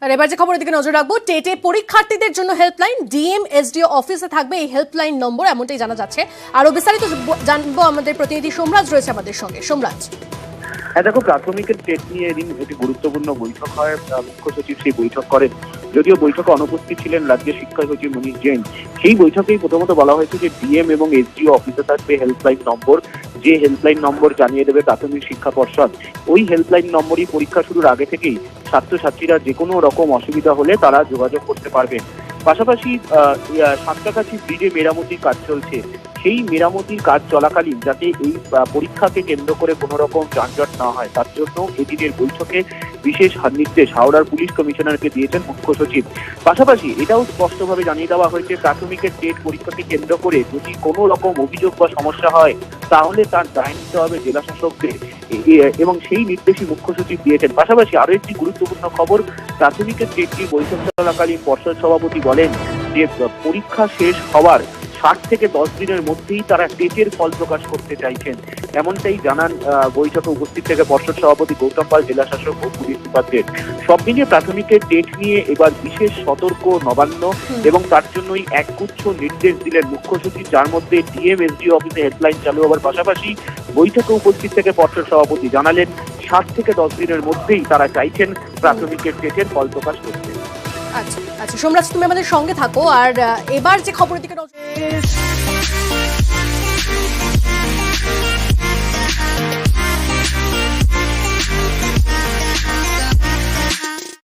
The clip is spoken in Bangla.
আর এবার যে খবরের দিকে নজর রাখবো, টেটে পরীক্ষার্থীদের জন্য হেল্পলাইন, ডিএম এসডিও অফিসে থাকবে এই হেল্পলাইন নম্বর, এমনটাই জানা যাচ্ছে। আরো বিস্তারিত জানবো আমাদের প্রতিনিধি সোমরাজ রয়েছে আমাদের সঙ্গে। সোমরাজ, হ্যাঁ দেখো, প্রাথমিকের টেট নিয়ে এদিন একটি গুরুত্বপূর্ণ বৈঠক হয়। মুখ্য সচিব সেই বৈঠক করেন, যদিও বৈঠকে অনুপস্থিত ছিলেন রাজ্যের শিক্ষা সচিব মনীষ জৈন। সেই বৈঠকেই প্রথমত বলা হয়েছে যে ডিএম এবং এসডিও অফিসে থাকবে হেল্পলাইন নম্বর, যে হেল্পলাইন নম্বর জানিয়ে দেবে প্রাথমিক শিক্ষা পর্ষদ। ওই হেল্পলাইন নম্বরই পরীক্ষা শুরুর আগে থেকেই ছাত্রছাত্রীরা যে কোনো রকম অসুবিধা হলে তারা যোগাযোগ করতে পারবেন। পাশাপাশি সাঁতরাগাছি ব্রিজে মেরামতির কাজ চলছে, সেই মেরামতির কাজ চলাকালীন যাতে এই পরীক্ষাকে কেন্দ্র করে কোনো রকম যানজট না হয়, তার জন্য এদিনের বৈঠকে বিশেষ নির্দেশ হাওড়ার পুলিশ কমিশনারকে দিয়েছেন মুখ্য সচিব। পাশাপাশি এটাও স্পষ্টভাবে জানিয়ে দেওয়া হয়েছে, প্রাথমিকের টেট পরীক্ষাকে কেন্দ্র করে যদি কোনো রকম অভিযোগ বা সমস্যা হয় তাহলে তার দায় নিতে হবে জেলা শাসকদের, এবং সেই নির্দেশই মুখ্য সচিব দিয়েছেন। পাশাপাশি আরো একটি গুরুত্বপূর্ণ খবর, প্রাথমিকের টেটটি বৈঠক চলাকালীন পর্ষদ সভাপতি বলেন যে পরীক্ষা শেষ হওয়ার 60 থেকে 10 দিনের মধ্যেই তারা টেটের ফল প্রকাশ করতে চাইছেন, এমনটাই জানান বৈঠকে উপস্থিত থেকে পর্ষদ সভাপতি গৌতম পাল, জেলা শাসক ও পুলিশ সুপারদের। সব মিলিয়ে প্রাথমিকের টেট নিয়ে এবার বিশেষ সতর্ক নবান্ন, এবং তার জন্যই একগুচ্ছ নির্দেশ দিলেন মুখ্য সচিব, যার মধ্যে ডিএম এসডিও অফিসে হেল্পলাইন চালু হওয়ার পাশাপাশি বৈঠকে উপস্থিত থেকে পর্ষদ সভাপতি জানালেন 60 থেকে 10 দিনের মধ্যেই তারা চাইছেন প্রাথমিকের টেটের ফল প্রকাশ করতে। আচ্ছা সোমরাজ, তুমি আমাদের সঙ্গে থাকো। আর এবার যে খবরের দিকে নজর